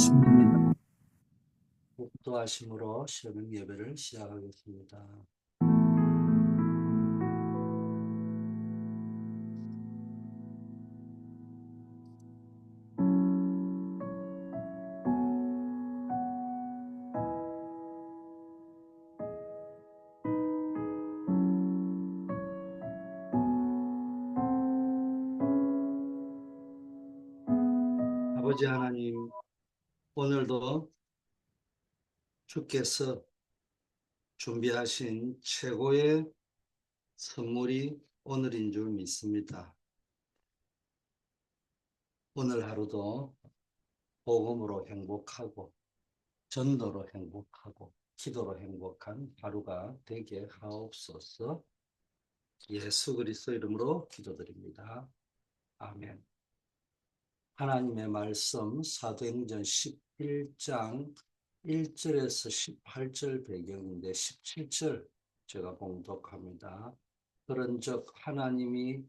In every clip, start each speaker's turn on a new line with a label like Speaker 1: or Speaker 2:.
Speaker 1: 아침입니다. 목도하심으로 시험 예배를 시작하겠습니다. 아버지 하나님, 오늘도 주께서 준비하신 최고의 선물이 오늘인 줄 믿습니다. 오늘 하루도 복음으로 행복하고 전도로 행복하고 기도로 행복한 하루가 되게 하옵소서. 예수 그리스도 이름으로 기도드립니다. 아멘. 하나님의 말씀 사도행전 11장 1절에서 18절 배경인데 17절 제가 봉독합니다. 그런즉 하나님이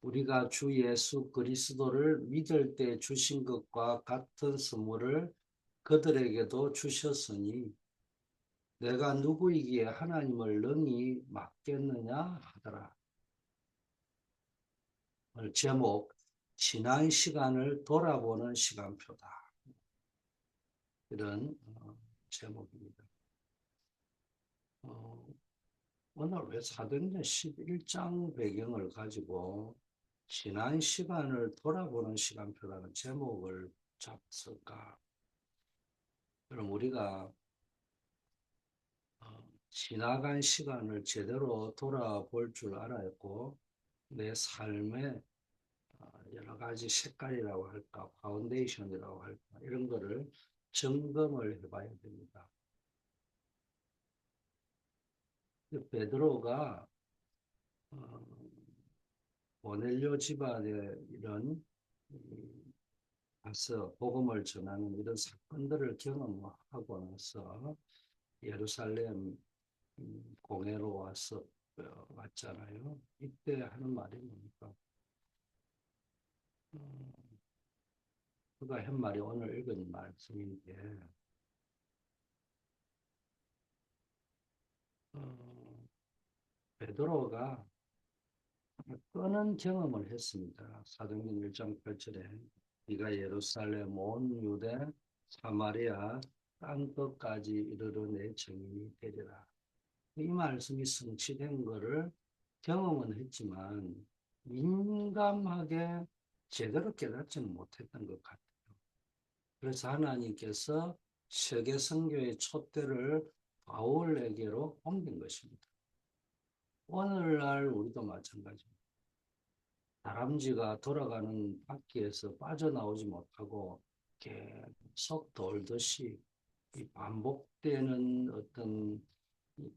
Speaker 1: 우리가 주 예수 그리스도를 믿을 때 주신 것과 같은 선물을 그들에게도 주셨으니 내가 누구이기에 하나님을 능히 맡겠느냐 하더라. 오늘 제목, 지난 시간을 돌아보는 시간표다. 이런 제목입니다. 오늘 왜 사도행전 11장 배경을 가지고 지난 시간을 돌아보는 시간표라는 제목을 잡았을까? 그럼 우리가 지나간 시간을 제대로 돌아볼 줄 알아야 했고 내 삶의 여러 가지 색깔이라고 할까, 파운데이션이라고 할까, 이런 거를 점검을 해봐야 됩니다. 베드로가 고넬료 집안에 이런 가서 복음을 전하는 이런 사건들을 경험하고 나서 예루살렘 공회로 와서 왔잖아요. 이때 하는 말이 뭡니까? 그가 한 말이 오늘 읽은 말씀인데 베드로가 끄는 경험을 했습니다. 사도행전 1장 8절에 네가 예루살렘 온 유대 사마리아 땅끝까지 이르러 내 증인이 되리라. 이 말씀이 성취된 것을 경험은 했지만 민감하게 제대로 깨닫지는 못했던 것 같아요. 그래서 하나님께서 세계 선교의 촛대를 바울에게로 옮긴 것입니다. 오늘날 우리도 마찬가지입니다. 다람쥐가 돌아가는 바퀴에서 빠져나오지 못하고 계속 돌듯이 이 반복되는 어떤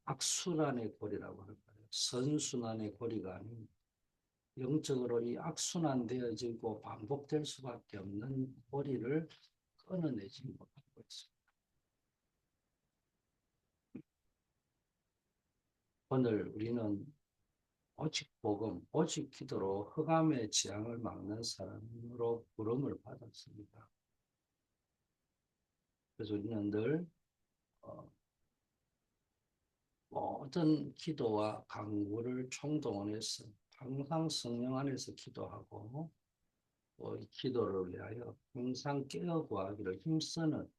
Speaker 1: 악순환의 고리라고 할까요? 선순환의 고리가 아닌 영적으로 이 악순환되어지고 반복될 수밖에 없는 고리를 끊어내지 못하고 있습니다. 오늘 우리는 오직 복음, 오직 기도로 흑암의 재앙을 막는 사람으로 부름을 받았습니다. 그래서 우리는 늘 모든 기도와 간구를 총동원해서 항상 성령 안에서 기도하고 또 이 기도를 위하여 항상 깨어 구하기를 힘쓰는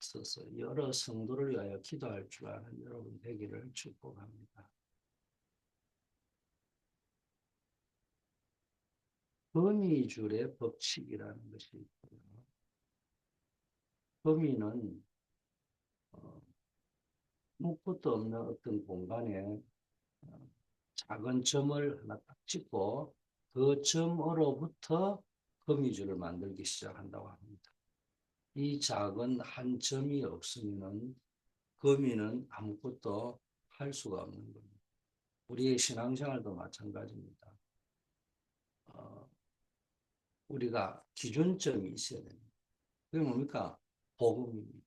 Speaker 1: 있어서 여러 성도를 위하여 기도할 줄 아는 여러분 되기를 축복합니다. 거미줄의 법칙이라는 것이 있고요. 거미는 묵것도 없는 어떤 공간에 작은 점을 하나 딱 찍고 그 점으로부터 거미줄을 만들기 시작한다고 합니다. 이 작은 한 점이 없으면 거미는 아무것도 할 수가 없는 겁니다. 우리의 신앙생활도 마찬가지입니다. 우리가 기준점이 있어야 됩니다. 그게 뭡니까? 복음입니다.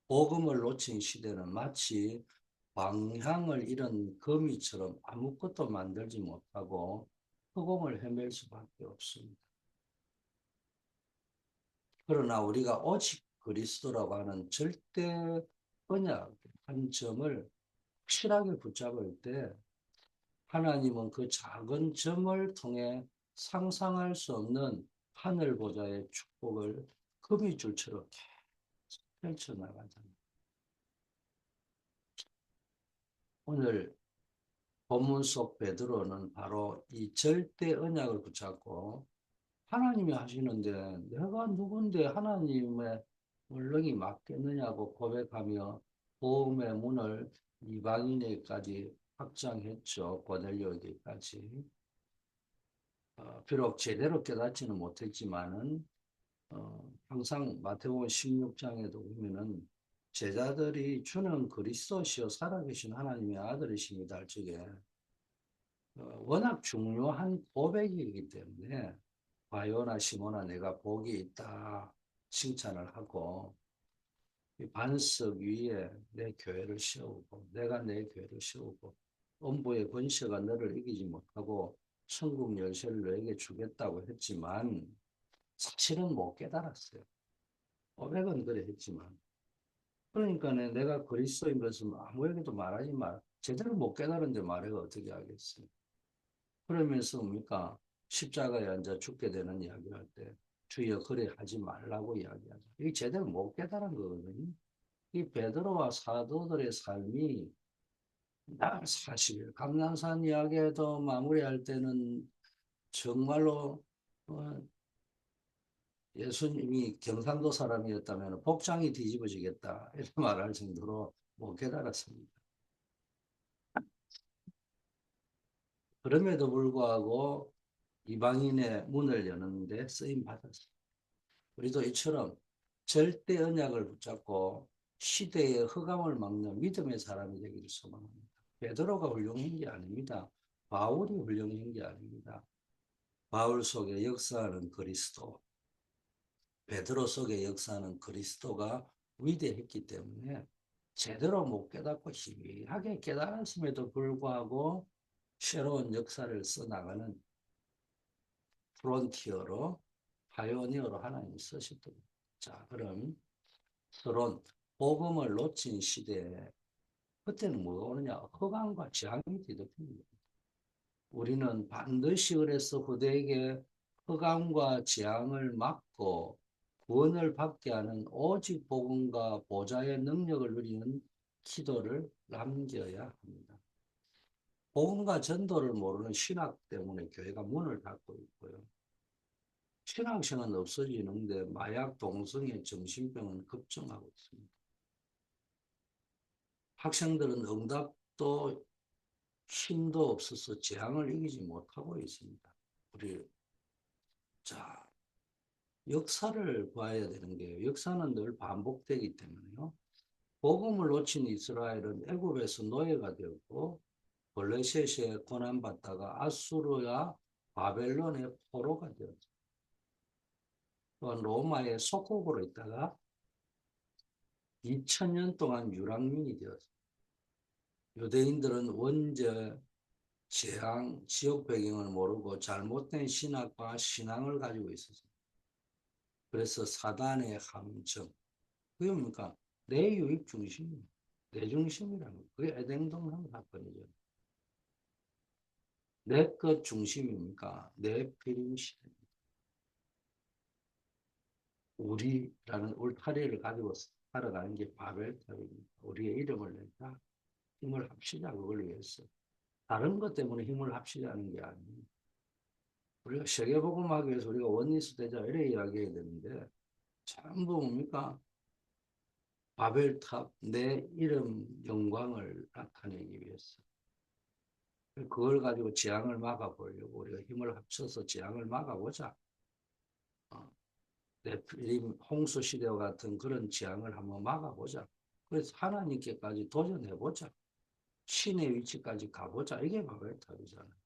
Speaker 1: 복음을 놓친 시대는 마치 방향을 잃은 거미처럼 아무것도 만들지 못하고 허공을 헤맬 수밖에 없습니다. 그러나 우리가 오직 그리스도라고 하는 절대 언약 한 점을 확실하게 붙잡을 때 하나님은 그 작은 점을 통해 상상할 수 없는 하늘 보좌의 축복을 거미줄처럼 펼쳐나가잖아요. 오늘 본문 속 베드로는 바로 이 절대 언약을 붙잡고 하나님이 하시는데 내가 누군데 하나님의 물렁이 맡겠느냐고 고백하며 복음의 문을 이방인에게까지 확장했죠. 고넬료에게까지. 비록 제대로 깨닫지는 못했지만은 항상 마태복음 16장에도 보면은 제자들이 주는 그리스도시요 살아계신 하나님의 아들이십니다 할 적에 워낙 중요한 고백이기 때문에 바요나 시모나 내가 복이 있다 칭찬을 하고 이 반석 위에 내 교회를 세우고 내가 내 교회를 세우고 음부의 권세가 너를 이기지 못하고 천국 열쇠를 너에게 주겠다고 했지만 사실은 못 깨달았어요. 고백은 그래 했지만 그러니까 내가 그리스도인 것을 아무에게도 말하지 마. 제대로 못 깨달은데 말해가 어떻게 하겠어요. 그러면서 뭡니까? 십자가에 앉아 죽게 되는 이야기할 때 주여 그래 하지 말라고 이야기하죠. 이게 제대로 못 깨달은 거거든요. 이 베드로와 사도들의 삶이 날 사실 감난산 이야기에도 마무리할 때는 정말로 예수님이 경상도 사람이었다면 복장이 뒤집어지겠다 이런 말할 정도로 못 깨달았습니다. 그럼에도 불구하고 이방인의 문을 여는데 쓰임 받았습니다. 우리도 이처럼 절대 언약을 붙잡고 시대의 흑암을 막는 믿음의 사람이 되기를 소망합니다. 베드로가 훌륭한 게 아닙니다. 바울이 훌륭한 게 아닙니다. 바울 속에 역사하는 그리스도, 베드로 속에 역사하는 그리스도가 위대했기 때문에 제대로 못 깨닫고 희미하게 깨달았음에도 불구하고 새로운 역사를 써나가는 프론티어로 파이오니어로 하나님이 쓰셨던 겁니다. 자, 그럼 서론 복음을 놓친 시대에 그때는 뭐가 오느냐? 허강과 재앙이 뒤덮입니다. 우리는 반드시 그래서 후대에게 흑암과 재앙을 막고 구원을 받게 하는 오직 복음과 보좌의 능력을 누리는 기도를 남겨야 합니다. 복음과 전도를 모르는 신학 때문에 교회가 문을 닫고 있고요. 신앙생활은 없어지는데 마약, 동성애, 정신병은 급증하고 있습니다. 학생들은 응답도 힘도 없어서 재앙을 이기지 못하고 있습니다. 우리 자 역사를 봐야 되는 게 역사는 늘 반복되기 때문에요. 복음을 놓친 이스라엘은 애굽에서 노예가 되었고 블레셋에 고난받다가 아수르와 바벨론의 포로가 되었죠. 또한 로마의 속국으로 있다가 2000년 동안 유랑민이 되었습니다. 유대인들은 원죄, 재앙, 지옥 배경을 모르고 잘못된 신학과 신앙을 가지고 있었습니다. 그래서 사단의 함정, 그게 뭡니까? 내 유익 중심, 내 중심이라는 거. 그게 에덴동산 사건이죠. 내 것 중심입니까? 내 필임 시대입니다. 우리라는 울타리를 가지고 살아가는 게 바벨탑입니다. 우리의 이름을 낸다. 힘을 합시다. 그걸 위해서. 다른 것 때문에 힘을 합시다는 게 아니에요. 우리가 세계복음하기 위해서 우리가 원리스 되자 이래 이야기해야 되는데 전부 뭡니까? 바벨탑 내 이름 영광을 나타내기 위해서 그걸 가지고 재앙을 막아보려고 우리가 힘을 합쳐서 재앙을 막아보자. 네필림 홍수 시대와 같은 그런 재앙을 한번 막아보자. 그래서 하나님께까지 도전해보자. 신의 위치까지 가보자. 이게 바벨탑이잖아요.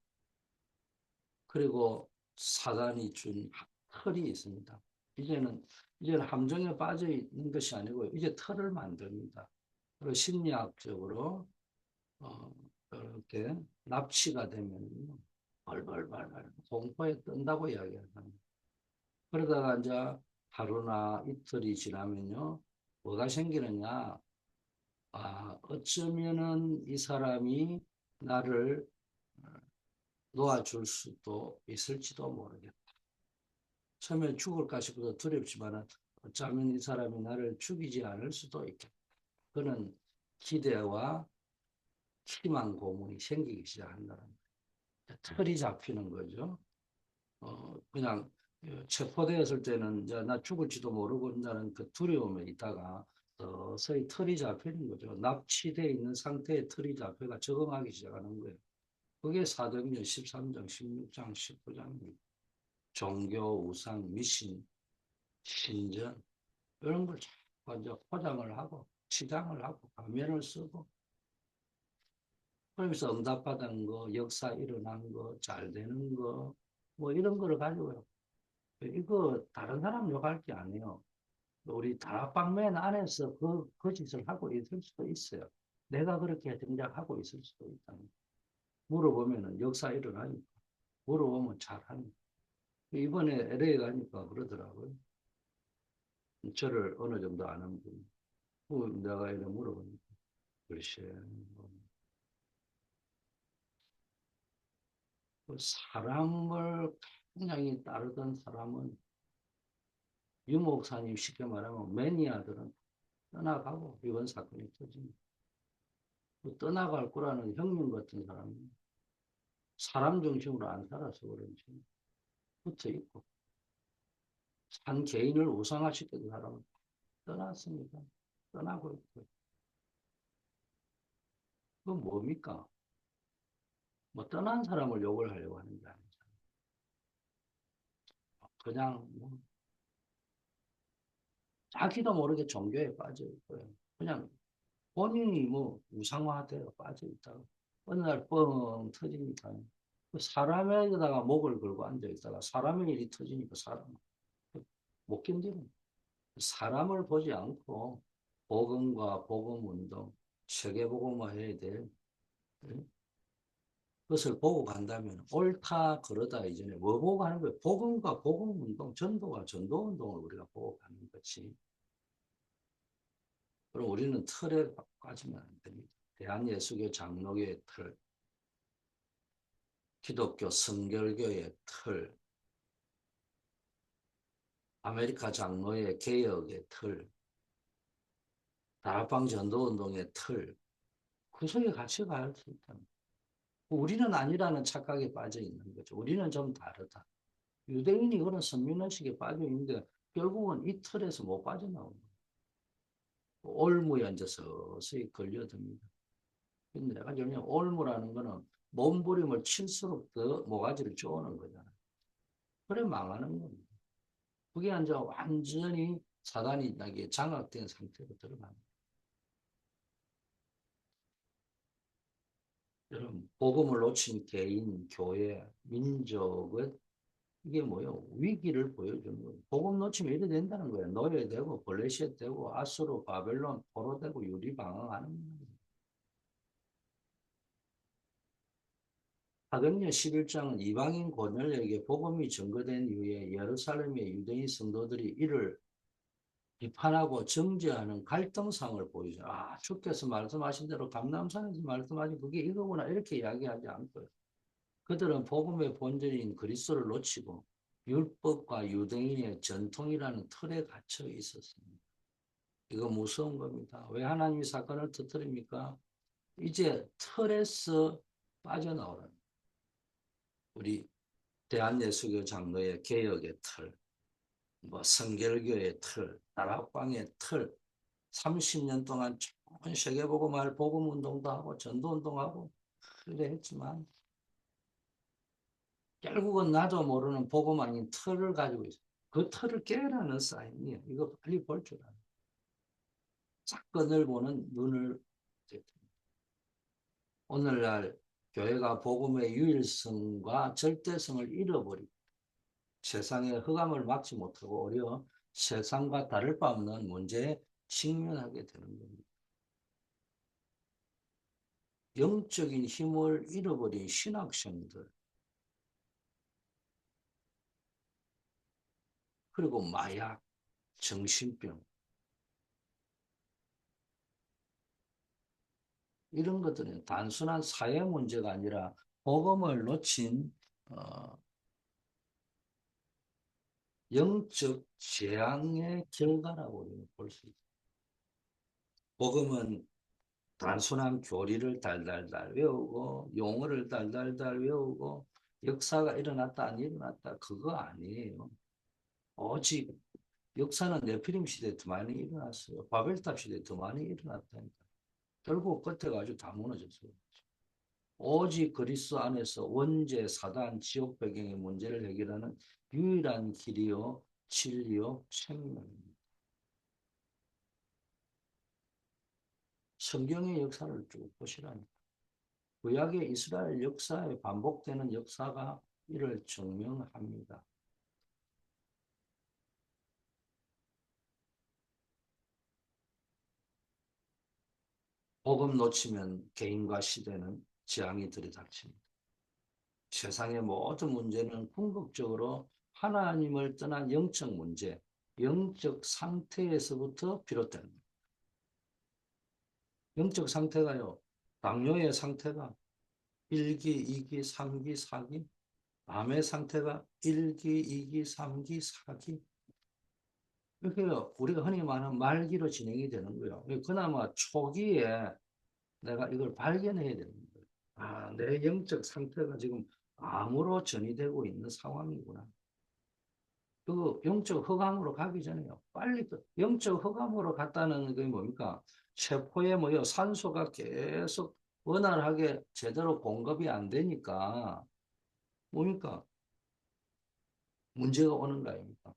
Speaker 1: 그리고 사단이 준 틀이 있습니다. 이제는 함정에 빠져 있는 것이 아니고 이제 틀을 만듭니다. 그리고 심리학적으로 어, 이렇게 납치가 되면 벌벌벌 공포에 뜬다고 이야기합니다. 그러다가 이제 하루나 이틀이 지나면요, 뭐가 생기느냐? 어쩌면은 이 사람이 나를 놓아줄 수도 있을지도 모르겠다. 처음에 죽을까 싶어서 두렵지만은 어쩌면 이 사람이 나를 죽이지 않을 수도 있겠다. 그는 기대와 희망 고문이 생기기 시작한다는 거예요. 틀이 잡히는 거죠. 그냥 체포되었을 때는 이제 나 죽을지도 모르고 나는 그 두려움에 있다가 서서히 틀이 잡히는 거죠. 납치되어 있는 상태에 틀이 잡혀가 적응하기 시작하는 거예요. 그게 사도행전 13장, 16장, 19장입니다. 종교, 우상, 미신, 신전 이런 걸 자꾸 이제 포장을 하고 치장을 하고 가면을 쓰고 그러면서 응답받은 거, 역사 일어난 거, 잘 되는 거, 뭐 이런 거를 가지고 이거 다른 사람 욕할 게 아니에요. 우리 다락방맨 안에서 그 짓을 하고 있을 수도 있어요. 내가 그렇게 등장하고 있을 수도 있다. 물어보면은 역사 일어나니까. 물어보면 잘하니까. 이번에 LA 가니까 그러더라고요. 저를 어느 정도 아는 분. 내가 이래 물어보니까. 글쎄, 뭐, 그 사람을 굉장히 따르던 사람은 유 목사님 쉽게 말하면 매니아들은 떠나가고 이번 사건이 터집니다. 그 떠나갈 거라는 형님 같은 사람은 사람 중심으로 안 살아서 그런지 붙어 있고 한 개인을 우상화시키는 사람은 떠났습니다. 떠나고 있고 그건 뭡니까? 뭐 떠난 사람을 욕을 하려고 하는 게 아니잖아요. 그냥 뭐 자기도 모르게 종교에 빠져 있고요. 그냥 본인이 뭐 우상화되어 빠져 있다가 어느 날 뻥 터지니까 그 사람에다가 목을 걸고 앉아 있다가 사람의 일이 터지니까 사람 못 견디는 사람을 보지 않고 복음과 복음운동, 세계복음화 해야 될 것을 보고 간다면 옳다 그러다 이전에 뭐 보고 가는 거예요? 복음과 복음운동, 전도와 전도운동을 우리가 보고 가는 거지. 그럼 우리는 틀에 빠지면 안 됩니다. 대한예수교 장로교의 틀, 기독교 성결교의 틀, 아메리카 장로의 개혁의 틀, 다락방 전도운동의 틀, 그 속에 같이 갈 수 있다. 우리는 아니라는 착각에 빠져 있는 거죠. 우리는 좀 다르다. 유대인이 그런 선민의식에 빠져 있는데 결국은 이 틀에서 못 빠져나오는 거예요. 올무에 앉아서 서서히 걸려듭니다. 근데 내가 전에 올무라는 거는 몸부림을 칠수록 더 모가지를 쪼는 거잖아요. 그래 망하는 겁니다. 그게 이제 완전히 사단이 나게 장악된 상태로 들어가는 거예요. 여러분, 복음을 놓친 개인, 교회, 민족은 이게 뭐예요? 위기를 보여주는 거예요. 복음 놓치면 이래 된다는 거예요. 노예되고, 블레셋 되고, 아수르, 바벨론, 포로되고, 유리방황하는 거예요. 사도행전 11장은 이방인 고넬에게 복음이 전거된 이후에 예루살렘의 유대인 성도들이 이를 비판하고 정죄하는 갈등상을 보이죠. 주께서 말씀하신 대로 감람산에서 말씀하신 그게 이거구나 이렇게 이야기하지 않고요. 그들은 복음의 본질인 그리스도를 놓치고 율법과 유대인의 전통이라는 틀에 갇혀 있었습니다. 이거 무서운 겁니다. 왜 하나님이 사건을 터뜨립니까? 이제 틀에서 빠져나오라는 우리 대한예수교 장로의 개혁의 틀, 뭐 성결교의 틀, 다락방의 틀, 30년 동안 전 세계복음화 복음운동도 하고 전도운동하고 그래 했지만 결국은 나도 모르는 복음 아닌 틀을 가지고 있어. 그 틀을 깨라는 사인이에요. 이거 빨리 볼 줄 알아. 사건을 보는 눈을 오늘날 교회가 복음의 유일성과 절대성을 잃어버리고 세상의 흑암을 막지 못하고 오히려 세상과 다를 바 없는 문제에 직면하게 되는 겁니다. 영적인 힘을 잃어버린 신학생들 그리고 마약 정신병, 이런 것들은 단순한 사회 문제가 아니라 복음을 놓친 어, 영적 재앙의 결과라고 볼 수 있습니다. 복음은 단순한 교리를 달달달 외우고 용어를 달달달 외우고 역사가 일어났다 안 일어났다 그거 아니에요. 오직 역사는 네피림 시대에 더 많이 일어났어요. 바벨탑 시대에 더 많이 일어났다니까. 결국 끝에가 아주 다 무너졌어요. 오직 그리스도 안에서 원죄, 사단, 지옥 배경의 문제를 해결하는 유일한 길이요, 진리요, 생명입니다. 성경의 역사를 쭉 보시라니까. 구약의 이스라엘 역사에 반복되는 역사가 이를 증명합니다. 복음 놓치면 개인과 시대는 재앙이 들이닥칩니다. 세상의 모든 문제는 궁극적으로 하나님을 떠난 영적 문제, 영적 상태에서부터 비롯됩니다. 영적 상태가요, 당뇨의 상태가 1기, 2기, 3기, 4기, 암의 상태가 1기, 2기, 3기, 4기. 이렇게 우리가 흔히 말하는 말기로 진행이 되는 거예요. 그나마 초기에 내가 이걸 발견해야 되는 거예요. 아, 내 영적 상태가 지금 암으로 전이되고 있는 상황이구나. 그 영적 흑암으로 가기 전에요. 빨리 그 영적 흑암으로 갔다는 게 뭡니까? 세포에 뭐요? 산소가 계속 원활하게 제대로 공급이 안 되니까 뭡니까? 문제가 오는 거 아닙니까?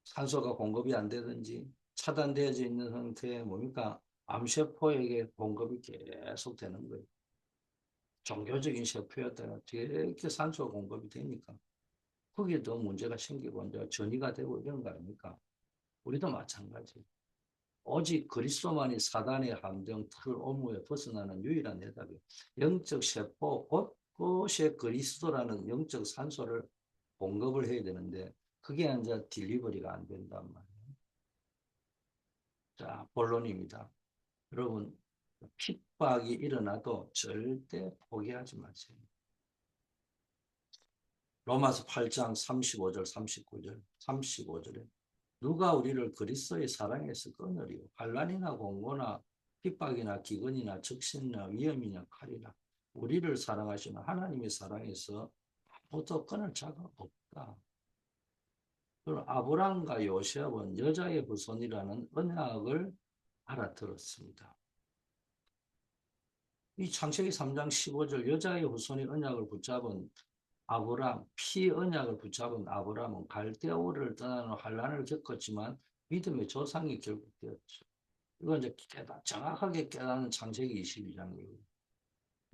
Speaker 1: 산소가 공급이 안 되든지 차단되어져 있는 상태에 뭡니까? 암세포에게 공급이 계속 되는 거예요. 종교적인 세포였다가 이렇게 산소 공급이 되니까 거기에 더 문제가 생기고 이제 전이가 되고 이런 거 아닙니까? 우리도 마찬가지. 오직 그리스도만이 사단의 함정 틀 오무에 벗어나는 유일한 해답이에요. 영적 세포 곳곳에 그리스도라는 영적 산소를 공급을 해야 되는데 그게 이제 딜리버리가 안 된단 말이에요. 자, 본론입니다. 여러분, 핍박이 일어나도 절대 포기하지 마세요. 로마서 8장 35절, 39절, 35절에 누가 우리를 그리스도의 사랑에서 끊으리요? 환난이나 공고나 핍박이나 기근이나 적신이나 위험이나 칼이나 우리를 사랑하시는 하나님의 사랑에서 아무도 끊을 자가 없다. 그럼 아브람과 요셉은 여자의 후손이라는 언약을 알아들었습니다. 이 창세기 3장 15절 여자의 후손이 언약을 붙잡은 아브람, 피 언약을 붙잡은 아브람은 갈대아 우르를 떠나는 환란을 겪었지만 믿음의 조상이 결국 되었죠. 이건 이제 정확하게 깨닫는 창세기 22장이에요.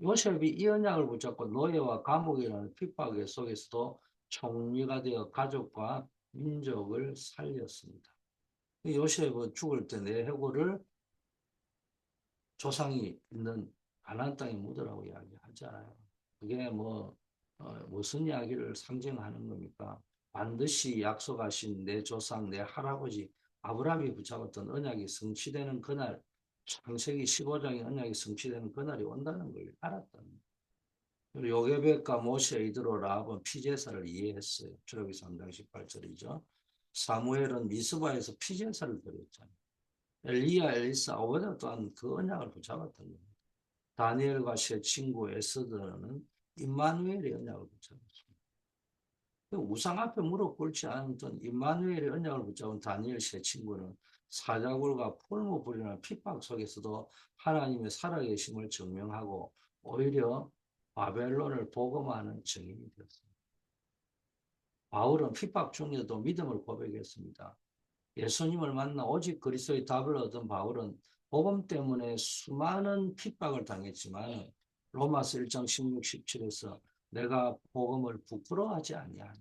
Speaker 1: 요셉이 이 언약을 붙잡고 노예와 감옥이라는 핍박 속에서도 총리가 되어 가족과 민족을 살렸습니다. 요셉은 죽을 때 내 해골을 조상이 있는 가나안 땅에 묻으라고 이야기하잖아요. 그게 무슨 이야기를 상징하는 겁니까? 반드시 약속하신 내 조상, 내 할아버지 아브라함이 붙잡았던 언약이 성취되는 그날, 창세기 15장의 언약이 성취되는 그날이 온다는 걸 알았다는 거예요. 그리고 요게벳과 모세, 이드로, 라합은 피제사를 이해했어요. 출애굽기 3장 18절이죠. 사무엘은 미스바에서 피제사를 드렸잖아요. 엘리야, 엘리사, 오베다 또한 그 언약을 붙잡았던 겁니다. 다니엘과 세 친구 에스더는 임마누엘의 언약을 붙잡았습니다. 우상 앞에 무릎 꿇지 않았던 임마누엘의 언약을 붙잡은 다니엘 세 친구는 사자굴과 풀무불이나 핍박 속에서도 하나님의 살아계심을 증명하고 오히려 바벨론을 복음하는 증인이 되었습니다. 바울은 핍박 중에도 믿음을 고백했습니다. 예수님을 만나 오직 그리스도의 답을 얻은 바울은 복음 때문에 수많은 핍박을 당했지만 로마서 1장 16, 17에서 내가 복음을 부끄러워하지 아니하니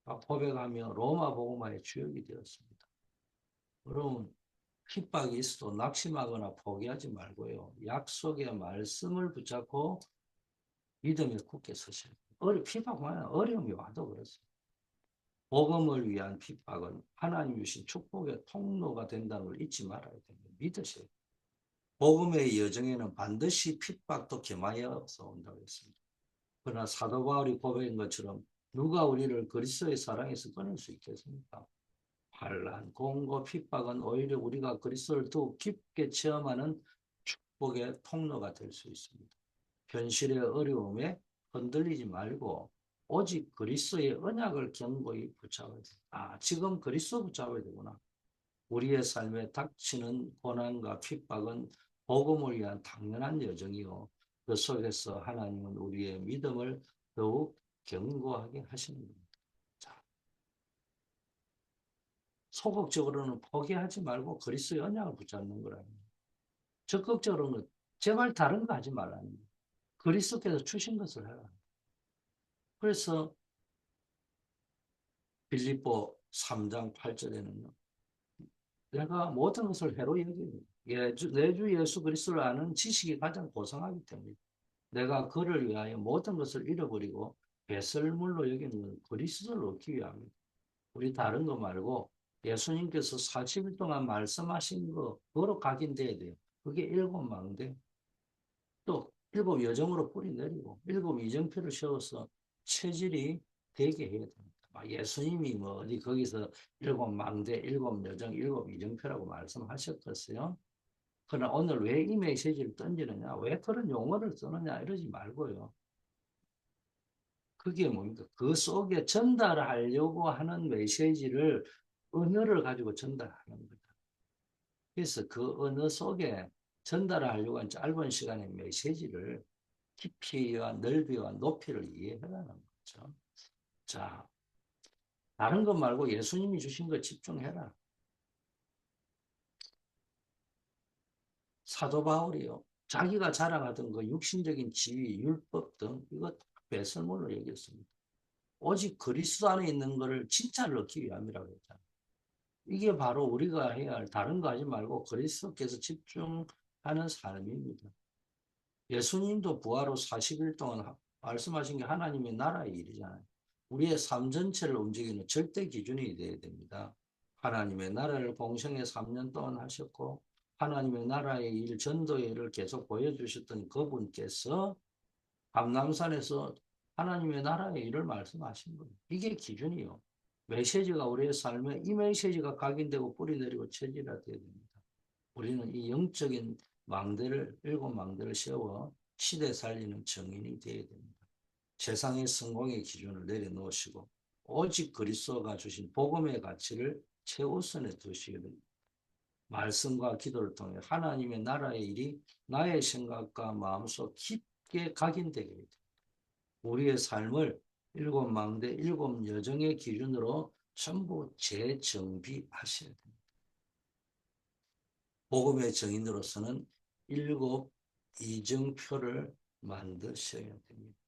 Speaker 1: 고백하며 로마 복음화의 주역이 되었습니다. 여러분, 핍박이 있어도 낙심하거나 포기하지 말고요. 약속의 말씀을 붙잡고 믿음에 굳게 서셔야 돼요. 핍박 많아요. 어려움이 와도 그렇습니다. 복음을 위한 핍박은 하나님 주신 축복의 통로가 된다는 걸 잊지 말아야 됩니다. 믿으셔야 돼요. 복음의 여정에는 반드시 핍박도 겸하여서 온다고 했습니다. 그러나 사도 바울이 고백한 것처럼 누가 우리를 그리스도의 사랑에서 끊을 수 있겠습니까? 환난, 공고, 핍박은 오히려 우리가 그리스도를 더욱 깊게 체험하는 축복의 통로가 될 수 있습니다. 현실의 어려움에 흔들리지 말고 오직 그리스도의 언약을 견고히 붙잡아야 돼. 지금 그리스도 붙잡아야 되구나. 우리의 삶에 닥치는 고난과 핍박은 복음을 위한 당연한 여정이요. 그 속에서 하나님은 우리의 믿음을 더욱 견고하게 하시는 겁니다. 자, 소극적으로는 포기하지 말고 그리스도의 언약을 붙잡는 거랍니다. 적극적으로는 제발 다른 거 하지 말라는 거예요. 그리스도께서 주신 것을 해라. 그래서 빌립보 3장 8절에는요. 내가 모든 것을 해로 여기니 내 주 예수 그리스도를 아는 지식이 가장 고상하기 때문에 내가 그를 위하여 모든 것을 잃어버리고 배설물로 여기는 건 그리스도를 얻기 위함입니다. 우리 다른 거 말고 예수님께서 40일 동안 말씀하신 거 그거로 각인돼야 돼요. 그게 일곱 망대 또 일곱 여정으로 뿌리 내리고 일곱 이정표를 세워서 체질이 되게 해야 됩니다. 예수님이 뭐 어디 거기서 일곱 망대, 일곱 여정, 일곱 이정표라고 말씀하셨겠어요. 그러나 오늘 왜 이 메시지를 던지느냐, 왜 그런 용어를 쓰느냐 이러지 말고요. 그게 뭡니까? 그 속에 전달하려고 하는 메시지를 언어를 가지고 전달하는 거다. 그래서 그 언어 속에 전달하려고 한 짧은 시간의 메시지를 깊이와 넓이와 높이를 이해하라는 거죠. 자, 다른 것 말고 예수님이 주신 거 집중해라. 사도 바울이요. 자기가 자랑하던 그 육신적인 지위, 율법 등 이거 배설물로 여겼습니다. 오직 그리스도 안에 있는 것을 진짜를 얻기 위함이라고 했잖아요. 이게 바로 우리가 해야 할 다른 거 하지 말고 그리스도께서 집중하는 삶입니다. 예수님도 부활 후 40일 동안 말씀하신 게 하나님의 나라의 일이잖아요. 우리의 삶 전체를 움직이는 절대 기준이 되어야 됩니다. 하나님의 나라를 공생애 3년 동안 하셨고 하나님의 나라의 일, 전도의 일을 계속 보여주셨던 그분께서 감람산에서 하나님의 나라의 일을 말씀하신 거예요. 이게 기준이요. 메시지가 우리의 삶에 이 메시지가 각인되고 뿌리내리고 체질화되어야 됩니다. 우리는 이 영적인 망대를 일곱 망대를 세워 시대 살리는 정인이 되어야 됩니다. 세상의 성공의 기준을 내려놓으시고 오직 그리스도가 주신 복음의 가치를 최우선에 두시게 됩니다. 말씀과 기도를 통해 하나님의 나라의 일이 나의 생각과 마음속 깊게 각인되게 됩니다. 우리의 삶을 일곱 망대, 일곱 여정의 기준으로 전부 재정비하셔야 됩니다. 복음의 정인으로서는 일곱 이정표를 만드셔야 됩니다.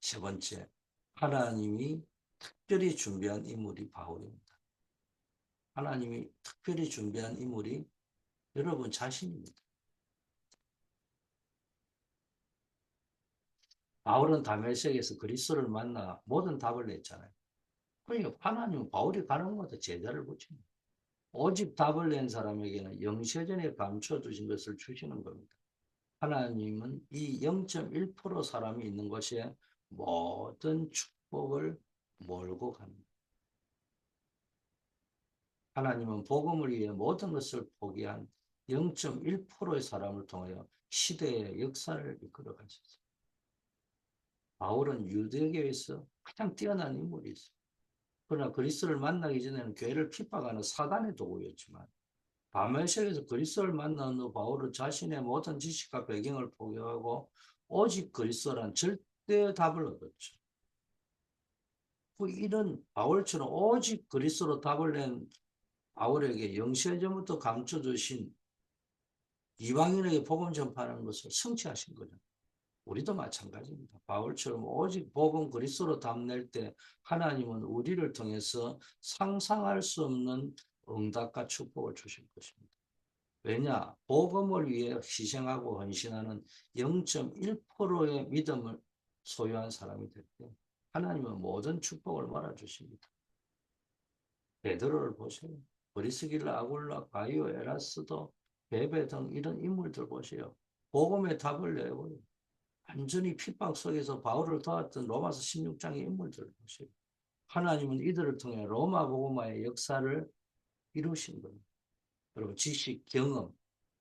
Speaker 1: 세 번째, 하나님이 특별히 준비한 인물이 바울입니다. 하나님이 특별히 준비한 인물이 여러분 자신입니다. 바울은 다메섹에서 그리스도를 만나 모든 답을 냈잖아요. 그러니까 하나님은 바울이 가는 곳에 제자를 붙입니다. 오직 답을 낸 사람에게는 영세전에 감춰두신 것을 주시는 겁니다. 하나님은 이 0.1% 사람이 있는 곳에 모든 축복을 몰고 갑니다. 하나님은 복음을 위해 모든 것을 포기한 0.1%의 사람을 통하여 시대의 역사를 이끌어 가셨어요. 바울은 유대교에서 가장 뛰어난 인물이 있어요. 그러나 그리스도를 만나기 전에는 교회를 핍박하는 사단의 도구였지만 다메섹에서 그리스도를 만난 후 바울은 자신의 모든 지식과 배경을 포기하고 오직 그리스도란 절대 답을 얻었죠. 이런 바울처럼 오직 그리스도로 답을 낸 바울에게 영세전부터 감춰주신 이방인에게 복음 전파하는 것을 성취하신 거죠. 우리도 마찬가지입니다. 바울처럼 오직 복음 그리스도로 답낼 때 하나님은 우리를 통해서 상상할 수 없는 응답과 축복을 주실 것입니다. 왜냐? 복음을 위해 희생하고 헌신하는 0.1%의 믿음을 소유한 사람이 될 때 하나님은 모든 축복을 몰아주십니다. 베드로를 보세요. 브리스길라, 아굴라, 가이오, 에라스도, 베베 등 이런 인물들 보세요. 복음의 답을 내고요. 완전히 핍박 속에서 바울을 도왔던 로마서 16장의 인물들을 보세요. 하나님은 이들을 통해 로마 복음화의 역사를 이루신 겁니다. 여러분, 지식, 경험,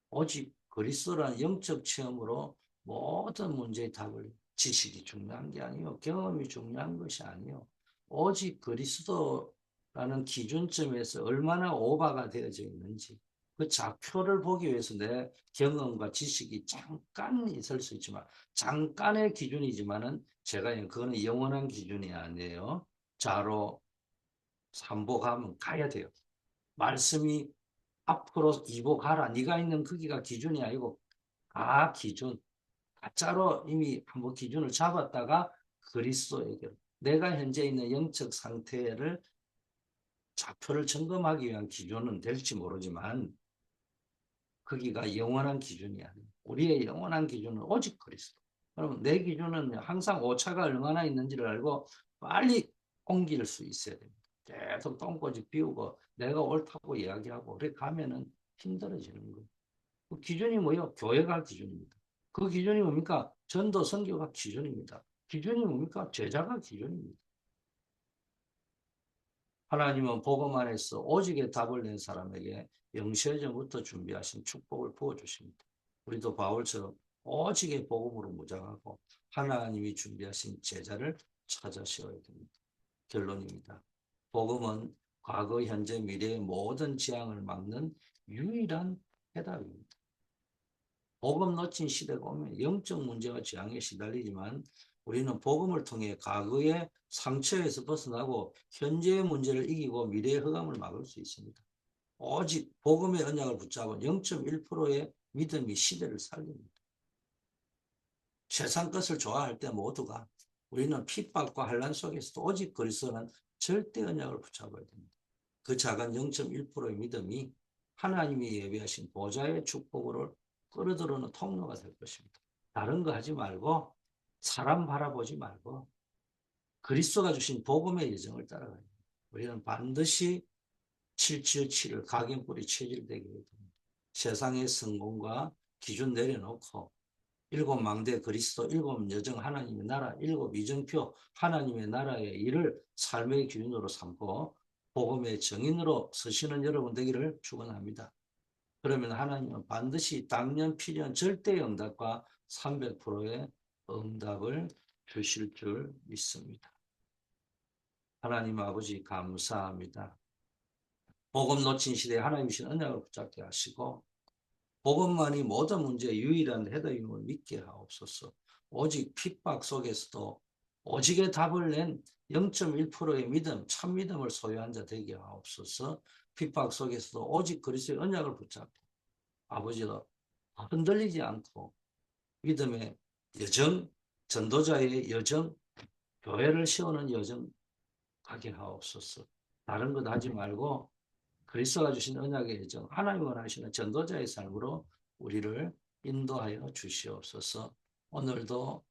Speaker 1: 오직 그리스도라는 영적 체험으로 모든 문제의 답을, 지식이 중요한 게 아니요, 경험이 중요한 것이 아니요, 오직 그리스도라는 기준점에서 얼마나 오바가 되어져 있는지 그 좌표를 보기 위해서 내 경험과 지식이 잠깐 있을 수 있지만, 잠깐의 기준이지만은 제가 그거는 영원한 기준이 아니에요. 좌로 삼보가면 가야 돼요. 말씀이 앞으로 이보가라. 네가 있는 거기가 기준이 아니고 기준. 가짜로 이미 한번 기준을 잡았다가 그리스도에게 내가 현재 있는 영적 상태를 좌표를 점검하기 위한 기준은 될지 모르지만 거기가 영원한 기준이 아니에요. 우리의 영원한 기준은 오직 그리스도. 그러면 내 기준은 항상 오차가 얼마나 있는지를 알고 빨리 옮길 수 있어야 됩니다. 계속 똥꼬집 비우고 내가 옳다고 이야기하고 그래 가면은 힘들어지는 거예요. 그 기준이 뭐예요? 교회가 기준입니다. 그 기준이 뭡니까? 전도 선교가 기준입니다. 기준이 뭡니까? 제자가 기준입니다. 하나님은 복음 안에서 오직의 답을 낸 사람에게 영세 전부터 준비하신 축복을 부어주십니다. 우리도 바울처럼 오직의 복음으로 무장하고 하나님이 준비하신 제자를 찾아셔야 됩니다. 결론입니다. 복음은 과거, 현재, 미래의 모든 재앙을 막는 유일한 해답입니다. 복음 놓친 시대가 오면 영적 문제와 재앙에 시달리지만 우리는 복음을 통해 과거의 상처에서 벗어나고 현재의 문제를 이기고 미래의 흑암을 막을 수 있습니다. 오직 복음의 언약을 붙잡은 0.1%의 믿음이 시대를 살립니다. 세상 것을 좋아할 때 모두가 우리는 핍박과 환란 속에서도 오직 그리스도는 절대 언약을 붙잡아야 됩니다. 그 작은 0.1%의 믿음이 하나님이 예비하신 보좌의 축복으로 끌어들어오는 통로가 될 것입니다. 다른 거 하지 말고 사람 바라보지 말고 그리스도가 주신 복음의 여정을 따라가야 됩니다. 우리는 반드시 777을 각인뿌리 체질되게 됩니다. 세상의 성공과 기준 내려놓고 일곱 망대 그리스도, 일곱 여정 하나님의 나라, 일곱 이정표 하나님의 나라의 일을 삶의 기준으로 삼고 복음의 정인으로 서시는 여러분 되기를 축원합니다. 그러면 하나님은 반드시 당년, 필연, 절대의 응답과 300%의 응답을 주실 줄 믿습니다. 하나님 아버지 감사합니다. 복음 놓친 시대에 하나님 주신 언약을 붙잡게 하시고 복음만이 모든 문제의 유일한 해답임을 믿게 하옵소서. 오직 핍박 속에서도 오직의 답을 낸 0.1%의 믿음, 참 믿음을 소유한 자 되게 하옵소서. 핍박 속에서도 오직 그리스도의 언약을 붙잡고 아버지도 흔들리지 않고 믿음의 여정, 전도자의 여정, 교회를 세우는 여정 가게 하옵소서. 다른 것 하지 말고 그리스도가 주신 언약의 여정, 하나님 원하시는 전도자의 삶으로 우리를 인도하여 주시옵소서. 오늘도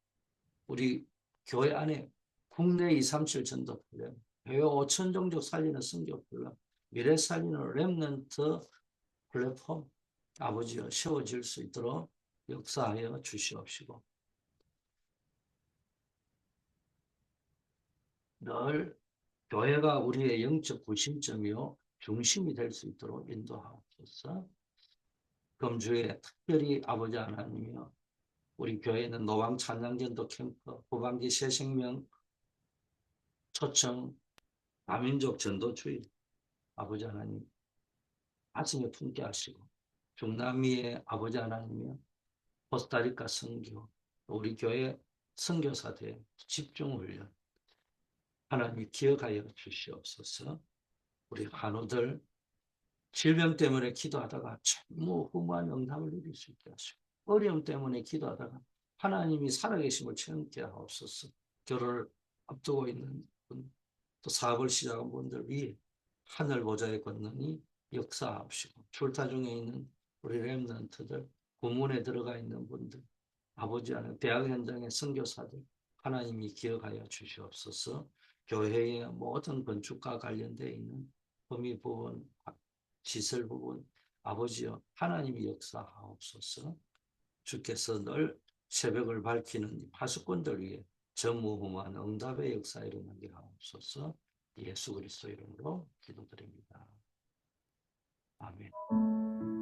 Speaker 1: 우리 교회 안에 국내 237 전도 플랜, 해외 5천 종족 살리는 선교 플랜, 미래 살리는 렘넌트 플랫폼 아버지여 세워질 수 있도록 역사하여 주시옵시고 늘 교회가 우리의 영적 구심점이요 중심이 될 수 있도록 인도하옵소서. 금주에 특별히 아버지 하나님이여 우리 교회는 노방 찬양전도 캠프, 후반기 새생명 초청 다민족 전도주의 아버지 하나님 가슴에 품게 하시고 중남미의 아버지 하나님이여 코스타리카 선교 우리 교회 선교사들 집중훈련 하나님이 기억하여 주시옵소서. 우리 환우들 질병 때문에 기도하다가 전무후무한 응답을 누릴 수 있게 하시고 어려움 때문에 기도하다가 하나님이 살아계심을 체험케 하옵소서. 결혼을 앞두고 있는 분, 또 사업을 시작한 분들 위해 하늘 보좌의 권능이 역사하옵시고 출타 중에 있는 우리 렘넌트들, 고문에 들어가 있는 분들, 아버지 하나님 대학 현장의 선교사들 하나님이 기억하여 주시옵소서. 교회의 모든 건축과 관련되어 있는 범위 부분, 시설 부분, 아버지여 하나님이 역사하옵소서. 주께서 늘 새벽을 밝히는 파수꾼들 위해 전무후무한 응답의 역사 일어나게 하옵소서. 예수 그리스도 이름으로 기도드립니다. 아멘.